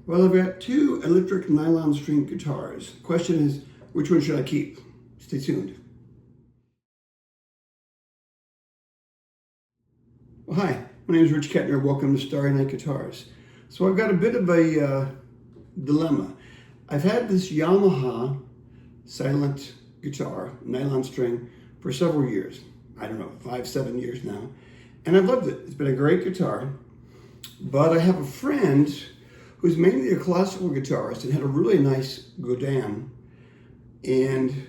Well, I've got two electric nylon string guitars. The question is, which one should I keep? Stay tuned. Well, hi, my name is Rich Kettner. Welcome to Starry Night Guitars. So I've got a bit of a dilemma. I've had this Yamaha Silent guitar, nylon string, for several years. I don't know, 5, 7 years now. And I've loved it. It's been a great guitar. But I have a friend who's mainly a classical guitarist and had a really nice Godin and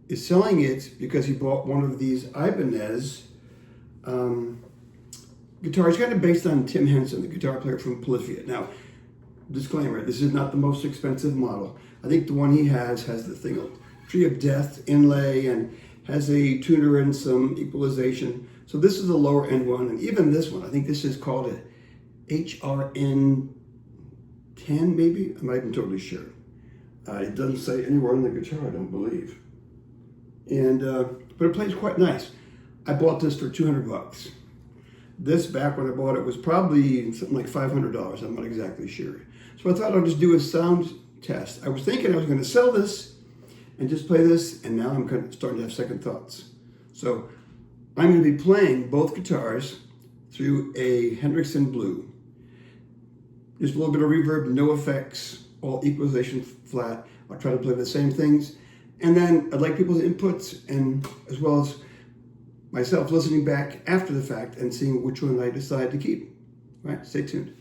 is selling it because he bought one of these Ibanez guitars, kind of based on Tim Henson, the guitar player from Polyphia. Now, disclaimer, this is not the most expensive model. I think the one he has the thing of Tree of Death inlay and has a tuner and some equalization. So this is the lower end one, and even this one, I think this is called a HRN10 maybe? I'm not even totally sure. It doesn't say anywhere on the guitar, I don't believe. And but it plays quite nice. I bought this for 200 bucks. This, back when I bought it, was probably something like $500. I'm not exactly sure. So I thought I'd just do a sound test. I was thinking I was going to sell this and just play this, and now I'm kind of starting to have second thoughts. So I'm going to be playing both guitars through a Hendrickson Blue. Just a little bit of reverb, no effects, all equalization flat. I'll try to play the same things. And then I'd like people's inputs, and as well as myself listening back after the fact and seeing which one I decide to keep. All right, stay tuned.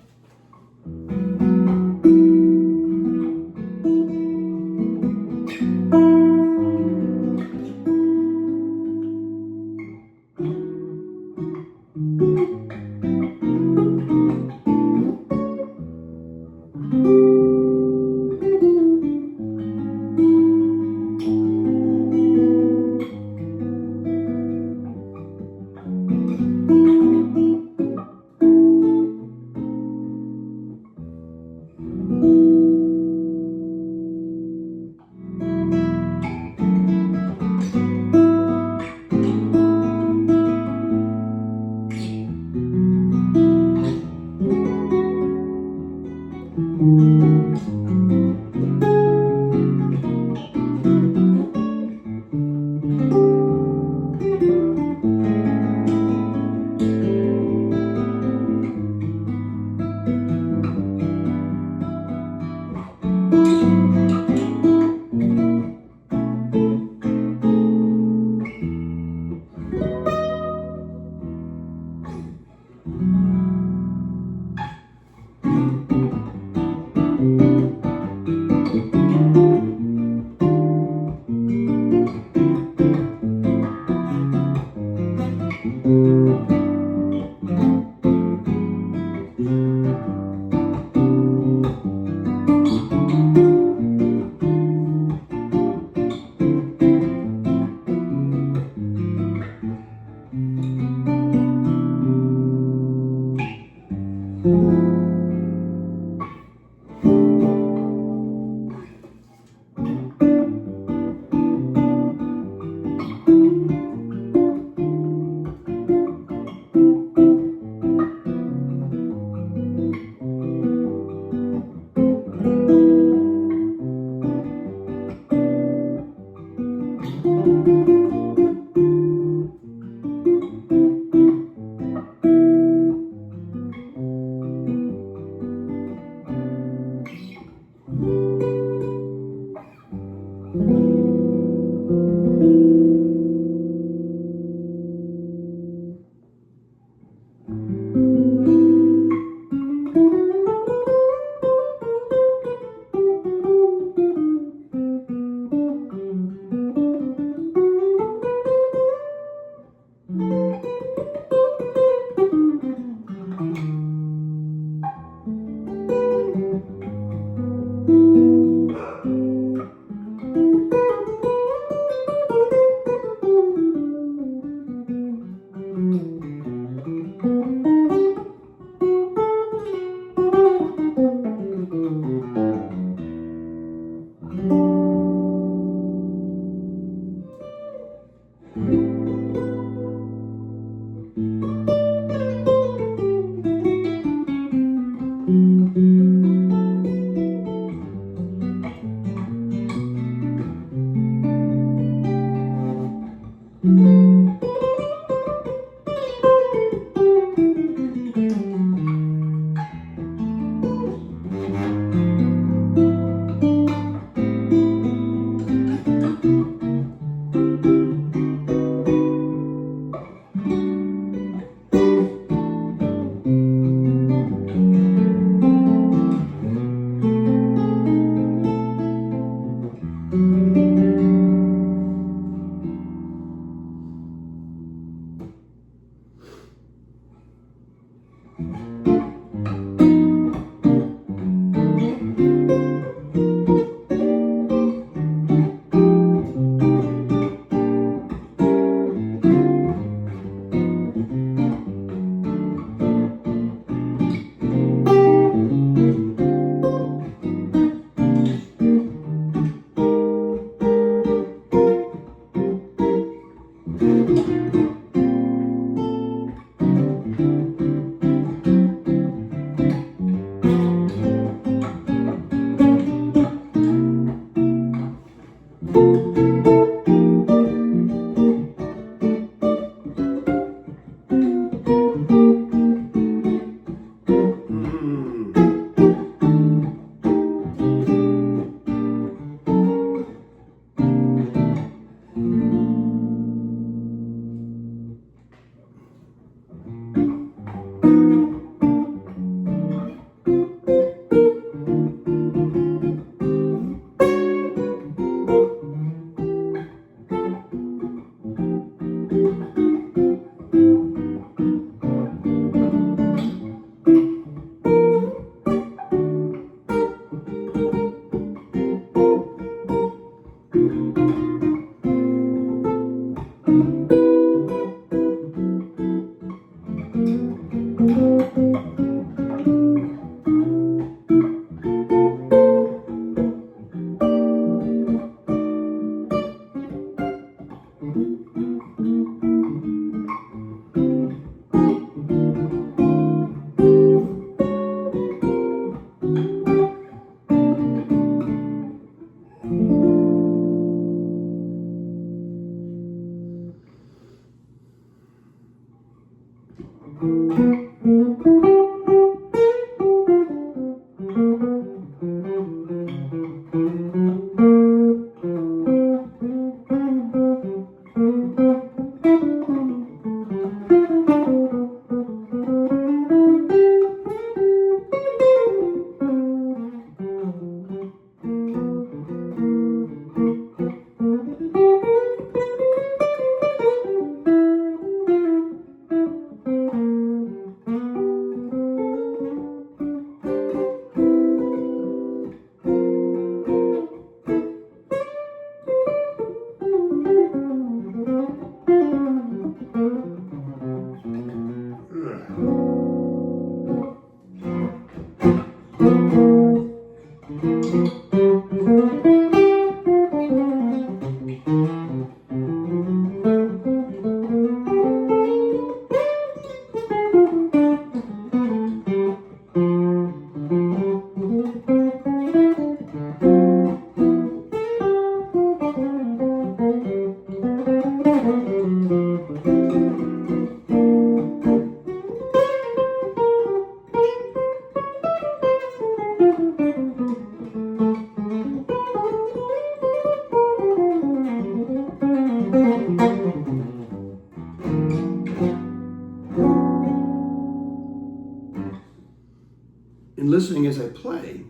in listening as I play,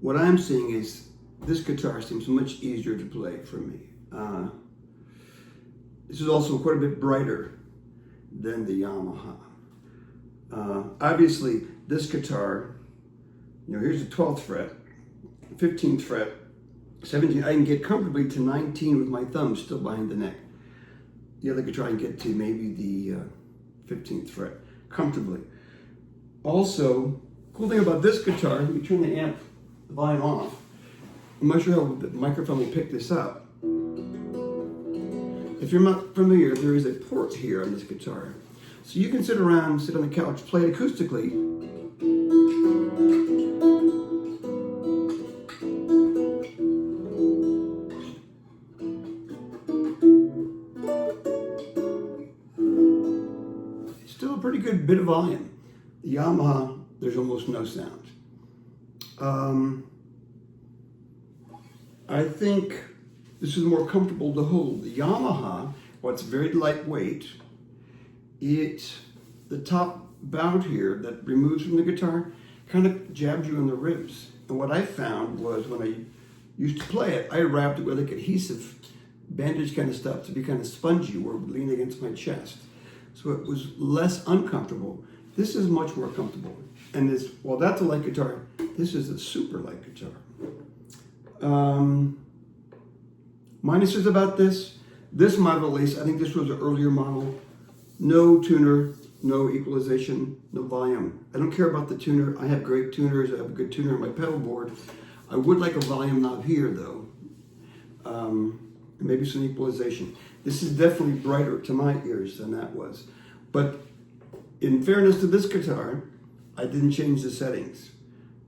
what I'm seeing is this guitar seems much easier to play for me. This is also quite a bit brighter than the Yamaha. Obviously, this guitar, here's the 12th fret, 15th fret, 17. I can get comfortably to 19 with my thumb still behind the neck. The other guitar I can get to maybe the 15th fret comfortably. Also, cool thing about this guitar, let me turn the volume off. I'm not sure how the microphone will pick this up. If you're not familiar, there is a port here on this guitar. So you can sit around, sit on the couch, play it acoustically. Still a pretty good bit of volume. The Yamaha, there's almost no sound. I think this is more comfortable to hold. The Yamaha, well, it's very lightweight. The top bout here that removes from the guitar kind of jabs you in the ribs. And what I found was when I used to play it, I wrapped it with like adhesive bandage kind of stuff to be kind of spongy where it would lean against my chest. So it was less uncomfortable. This is much more comfortable. And while that's a light guitar, this is a super light guitar. Minuses about this model at least, I think this was an earlier model. No tuner, no equalization, no volume. I don't care about the tuner. I have great tuners. I have a good tuner on my pedal board. I would like a volume knob here though. Maybe some equalization. This is definitely brighter to my ears than that was. But in fairness to this guitar, I didn't change the settings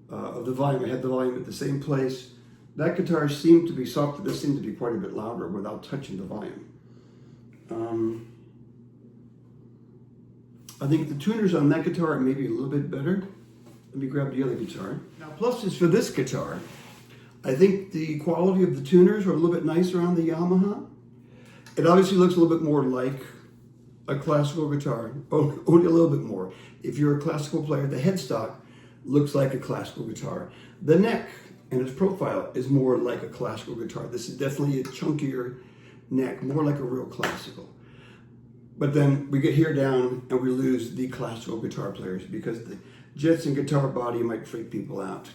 of the volume. I had the volume at the same place. That guitar seemed to be softer. This seemed to be quite a bit louder without touching the volume. I think the tuners on that guitar are maybe a little bit better. Let me grab the other guitar. Now, pluses for this guitar, I think the quality of the tuners are a little bit nicer on the Yamaha. It obviously looks a little bit more like a classical guitar, only a little bit more. If you're a classical player, the headstock looks like a classical guitar. The neck and its profile is more like a classical guitar. This is definitely a chunkier neck, more like a real classical. But then we get here down and we lose the classical guitar players because the Jetson guitar body might freak people out.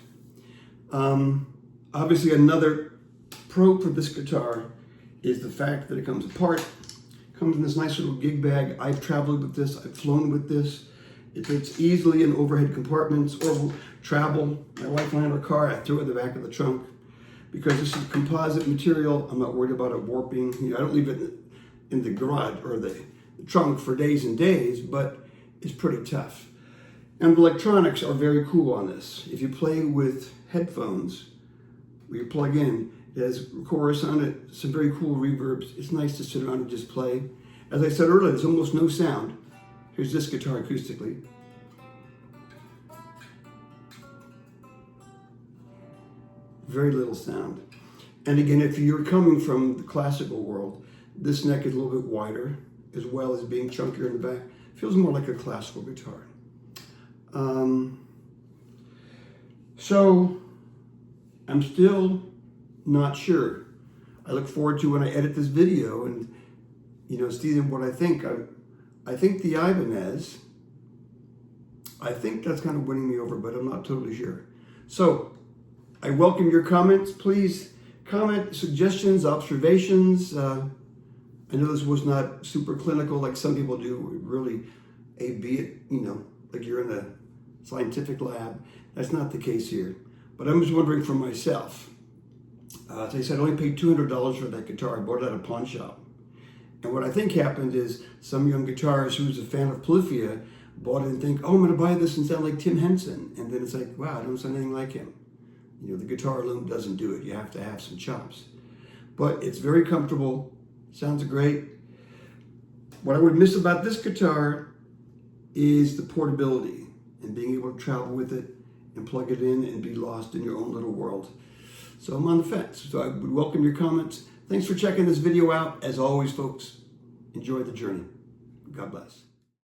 Obviously another pro for this guitar is the fact that it comes apart. Comes in this nice little gig bag. I've traveled with this, I've flown with this. It fits easily in overhead compartments or will travel. My wife and I in our car, I threw it in the back of the trunk. Because this is composite material, I'm not worried about it warping. I don't leave it in the garage or the trunk for days and days, but it's pretty tough. And the electronics are very cool on this. If you play with headphones, where you plug in, it has chorus on it, some very cool reverbs. It's nice to sit around and just play. As I said earlier, there's almost no sound. Here's this guitar acoustically. Very little sound. And again, if you're coming from the classical world, this neck is a little bit wider, as well as being chunkier in the back. Feels more like a classical guitar. So I'm still not sure. I look forward to when I edit this video and see what I think. I think the Ibanez, I think that's kind of winning me over, but I'm not totally sure. So I welcome your comments. Please comment, suggestions, observations. I know this was not super clinical like some people do, really A/B it, like you're in a scientific lab. That's not the case here. But I'm just wondering for myself. As I said, I only paid $200 for that guitar. I bought it at a pawn shop. And what I think happened is some young guitarist who's a fan of Polyphia bought it and think, oh, I'm gonna buy this and sound like Tim Henson. And then it's like, wow, I don't sound anything like him. The guitar alone doesn't do it. You have to have some chops. But it's very comfortable, sounds great. What I would miss about this guitar is the portability and being able to travel with it and plug it in and be lost in your own little world. So I'm on the fence. So I would welcome your comments. Thanks for checking this video out. As always, folks, enjoy the journey. God bless.